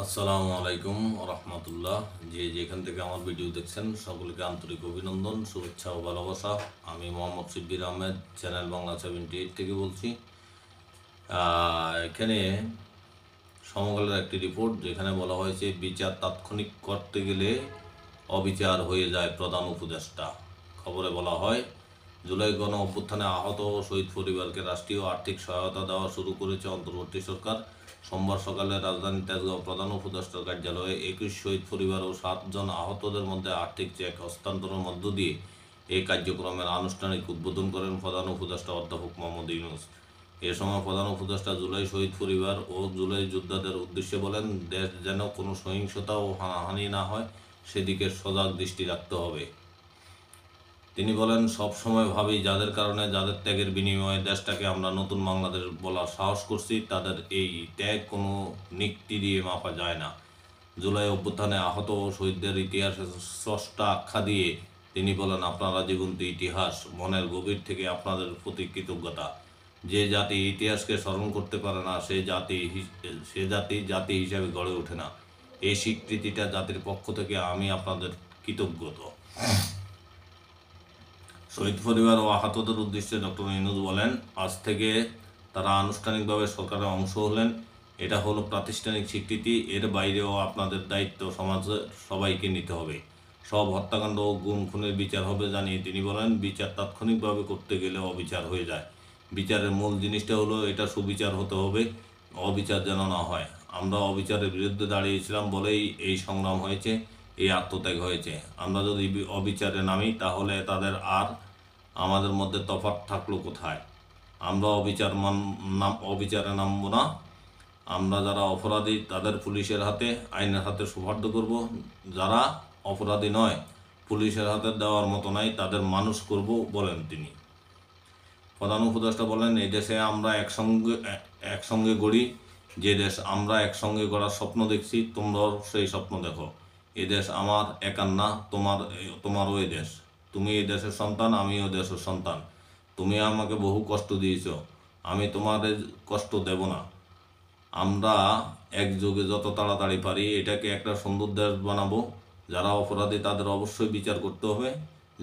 আসসালামু আলাইকুম রহমতুল্লাহ। যে যেখান থেকে আমার ভিডিও দেখছেন সকলকে আন্তরিক অভিনন্দন, শুভেচ্ছা ও ভালোবাসা। আমি মোহাম্মদ শিব্বির আহমেদ, চ্যানেল বাংলা 78 থেকে বলছি। এখানে সমকালের একটি রিপোর্ট যেখানে বলা হয়েছে বিচার তাৎক্ষণিক করতে গেলে অবিচার হয়ে যায় প্রধান উপদেষ্টা। খবরে বলা হয়, জুলাই গণ অভ্যুত্থানে আহত ও শহীদ পরিবারকে রাষ্ট্রীয় আর্থিক সহায়তা দেওয়া শুরু করেছে অন্তর্বর্তী সরকার। সোমবার সকালে রাজধানী তেজগাঁও প্রধান উপদেষ্টার কার্যালয়ে 21 শহীদ পরিবার ও 7 জন আহতদের মধ্যে আর্থিক চেক হস্তান্তরের মধ্য দিয়ে এই কার্যক্রমের আনুষ্ঠানিক উদ্বোধন করেন প্রধান উপদেষ্টা অধ্যাপক মোহাম্মদ ইউনূস। এ সময় প্রধান উপদেষ্টা জুলাই শহীদ পরিবার ও জুলাই যোদ্ধাদের উদ্দেশ্যে বলেন, দেশ যেন কোনো সহিংসতা ও হানাহানি না হয় সেদিকে সজাগ দৃষ্টি রাখতে হবে। তিনি বলেন, সব সময় ভাবি যাদের কারণে, যাদের ত্যাগের বিনিময়ে দেশটাকে আমরা নতুন বাংলাদেশ বলার সাহস করছি, তাদের এই ত্যাগ কোনো নিক্তি দিয়ে মাপা যায় না। জুলাই অভ্যুত্থানে আহত ও শহীদদের ইতিহাসের স্রষ্টা আখ্যা দিয়ে তিনি বলেন, আপনারা জীবন্ত ইতিহাস, মনের গভীর থেকে আপনাদের প্রতি কৃতজ্ঞতা। যে জাতি ইতিহাসকে স্মরণ করতে পারে না সে জাতি হিসাবে গড়ে ওঠে না। এই স্বীকৃতিটা জাতির পক্ষ থেকে আমি আপনাদের কৃতজ্ঞ। শহীদ পরিবার ও আহতদের উদ্দেশ্যে ডক্টর ইউনূস বলেন, আজ থেকে তারা আনুষ্ঠানিকভাবে সরকারের অংশ হলেন। এটা হলো প্রাতিষ্ঠানিক স্বীকৃতি। এর বাইরেও আপনাদের দায়িত্ব সমাজের সবাইকে নিতে হবে। সব হত্যাকাণ্ড ও গুম খুনের বিচার হবে জানিয়ে তিনি বলেন, বিচার তাৎক্ষণিকভাবে করতে গেলে অবিচার হয়ে যায়। বিচারের মূল জিনিসটা হলো এটা সুবিচার হতে হবে, অবিচার যেন না হয়। আমরা অবিচারের বিরুদ্ধে দাঁড়িয়েছিলাম বলেই এই সংগ্রাম হয়েছে, এই আত্মত্যাগ হয়েছে। আমরা যদি অবিচারে নামি তাহলে তাদের আর আমাদের মধ্যে তফাৎ থাকলো কোথায়? আমরা অবিচারে নামব না। আমরা যারা অপরাধী তাদের পুলিশের হাতে, আইনের হাতে সুপার্দ করব। যারা অপরাধী নয়, পুলিশের হাতে দেওয়ার মতো নাই, তাদের মানুষ করব বলেন তিনি। প্রধান উপদেষ্টা বলেন, এই দেশে আমরা একসঙ্গে গড়ি। যে দেশ আমরা একসঙ্গে গড়ার স্বপ্ন দেখছি, তোমরাও সেই স্বপ্ন দেখো। এ দেশ আমার একার না, তোমারও এ দেশ। তুমি এই দেশের সন্তান, আমিও দেশের সন্তান। তুমি আমাকে বহু কষ্ট দিয়েছ, আমি তোমাদের কষ্ট দেব না। আমরা একযোগে যত তাড়াতাড়ি পারি এটাকে একটা সুন্দর দেশ বানাবো। যারা অপরাধী তাদের অবশ্যই বিচার করতে হবে,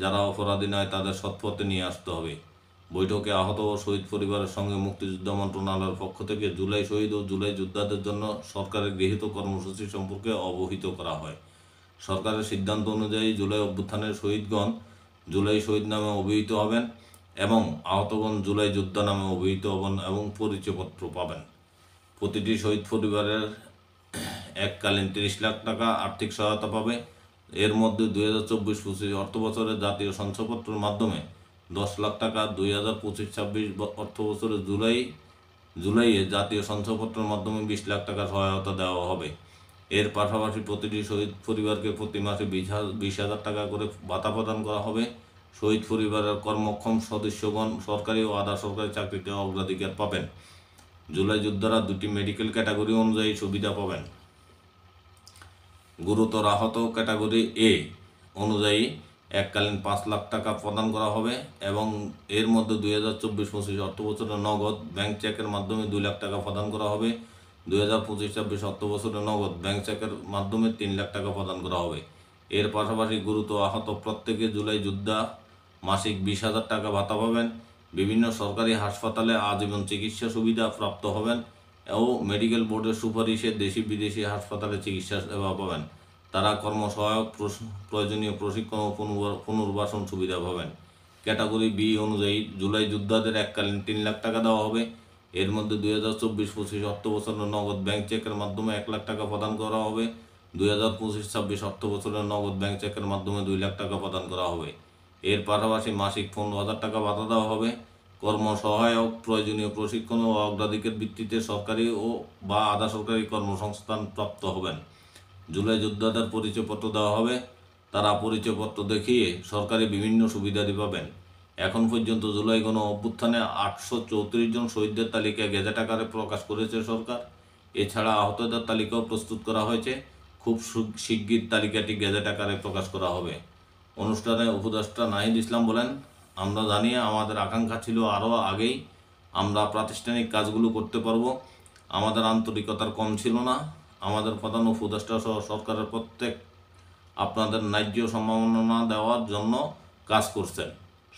যারা অপরাধী নয় তাদের সৎপথে নিয়ে আসতে হবে। বৈঠকে আহত ও শহীদ পরিবারের সঙ্গে মুক্তিযুদ্ধ মন্ত্রণালয়ের পক্ষ থেকে জুলাই শহীদ ও জুলাই যোদ্ধাদের জন্য সরকারের গৃহীত কর্মসূচি সম্পর্কে অবহিত করা হয়। সরকারের সিদ্ধান্ত অনুযায়ী জুলাই অভ্যুত্থানের শহীদগণ জুলাই শহীদ নামে অভিহিত হবেন এবং আহতগণ জুলাই যোদ্ধা নামে অভিহিত হবেন এবং পরিচয়পত্র পাবেন। প্রতিটি শহীদ পরিবারের এককালীন 30 লাখ টাকা আর্থিক সহায়তা পাবে। এর মধ্যে 2024-25 অর্থবছরে জাতীয় সঞ্চয়পত্রের মাধ্যমে 10 লাখ টাকা, 2025-26 অর্থবছরে জুলাইয়ে জাতীয় সঞ্চয়পত্রের মাধ্যমে 20 লাখ টাকা সহায়তা দেওয়া হবে। এর পাশাপাশি প্রতিটি শহীদ পরিবারকে প্রতি মাসে 20,000 টাকা করে ভাতা প্রদান করা হবে। শহীদ পরিবারের কর্মক্ষম সদস্যগণ সরকারি ও আধা সরকারি চাকরিতে অগ্রাধিকার পাবেন। জুলাই যোদ্ধারা 2টি মেডিকেল ক্যাটাগরি অনুযায়ী সুবিধা পাবেন। গুরুতর আহত ক্যাটাগরি এ অনুযায়ী এককালীন 5 লাখ টাকা প্রদান করা হবে এবং এর মধ্যে 2024-25 অর্থবছরে নগদ ব্যাংক চেকের মাধ্যমে 2 লাখ টাকা প্রদান করা হবে। 2025-26 অর্থবছরে নগদ ব্যাংক চেকের মাধ্যমে 3 লাখ টাকা প্রদান করা হবে। এর পাশাপাশি গুরুতর আহত প্রত্যেকে জুলাই যোদ্ধা মাসিক 20,000 টাকা ভাতা পাবেন। বিভিন্ন সরকারি হাসপাতালে আজীবন চিকিৎসা সুবিধা প্রাপ্ত হবেন ও মেডিকেল বোর্ডের সুপারিশে দেশি বিদেশি হাসপাতালে চিকিৎসা সেবা পাবেন। তারা কর্মসহায়ক, প্রয়োজনীয় প্রশিক্ষণ ও পুনর্বাসন সুবিধা পাবেন। ক্যাটাগরি বি অনুযায়ী জুলাই যোদ্ধাদের এককালীন 3 লাখ টাকা দেওয়া হবে। এর মধ্যে 2024-25 অর্থবছরের নগদ ব্যাংক চেকের মাধ্যমে 1 লাখ টাকা প্রদান করা হবে। 2025-26 অর্থবছরের নগদ ব্যাংক চেকের মাধ্যমে 2 লাখ টাকা প্রদান করা হবে। এর পাশাপাশি মাসিক 15,000 টাকা ভাতা দেওয়া হবে। কর্মসহায়ক, প্রয়োজনীয় প্রশিক্ষণ ও অগ্রাধিকার ভিত্তিতে সরকারি ও বা আধা সরকারি কর্মসংস্থান প্রাপ্ত হবেন। জুলাই যোদ্ধাদের পরিচয়পত্র দেওয়া হবে। তারা পরিচয়পত্র দেখিয়ে সরকারি বিভিন্ন সুবিধাদি পাবেন। এখন পর্যন্ত জুলাই গণ অভ্যুত্থানে 834 জন শহীদদের তালিকা গেজেট আকারে প্রকাশ করেছে সরকার। এছাড়া আহতদের তালিকাও প্রস্তুত করা হয়েছে। খুব শিগগির তালিকাটি গেজেট আকারে প্রকাশ করা হবে। অনুষ্ঠানে উপদেষ্টা নাহিদ ইসলাম বলেন, আমরা জানি আমাদের আকাঙ্ক্ষা ছিল আরও আগেই আমরা প্রাতিষ্ঠানিক কাজগুলো করতে পারবো। আমাদের আন্তরিকতার কম ছিল না। আমাদের প্রধান উপদেষ্টা সহ সরকারের প্রত্যেক আপনাদের ন্যায্য সম্মাননা দেওয়ার জন্য কাজ করছেন।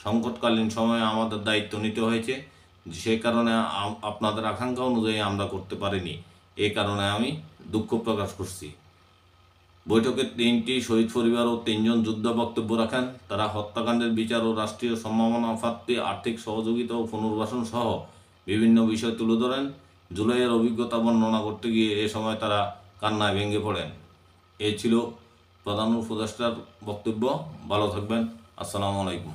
সংকটকালীন সময়ে আমাদের দায়িত্ব নিতে হয়েছে, সে কারণে আপনাদের আকাঙ্ক্ষা অনুযায়ী আমরা করতে পারিনি। এই কারণে আমি দুঃখ প্রকাশ করছি। বৈঠকে 3টি শহীদ পরিবার ও 3 জন যোদ্ধা বক্তব্য রাখেন। তারা হত্যাকাণ্ডের বিচার ও রাষ্ট্রীয় সম্মাননা প্রাপ্তি, আর্থিক সহযোগিতা ও পুনর্বাসন সহ বিভিন্ন বিষয় তুলে ধরেন। জুলাইয়ের অভিজ্ঞতা বর্ণনা করতে গিয়ে এ সময় তারা কান্নায় ভেঙে পড়েন। এই ছিল প্রধান উপদেষ্টার বক্তব্য। ভালো থাকবেন। আসসালামু আলাইকুম।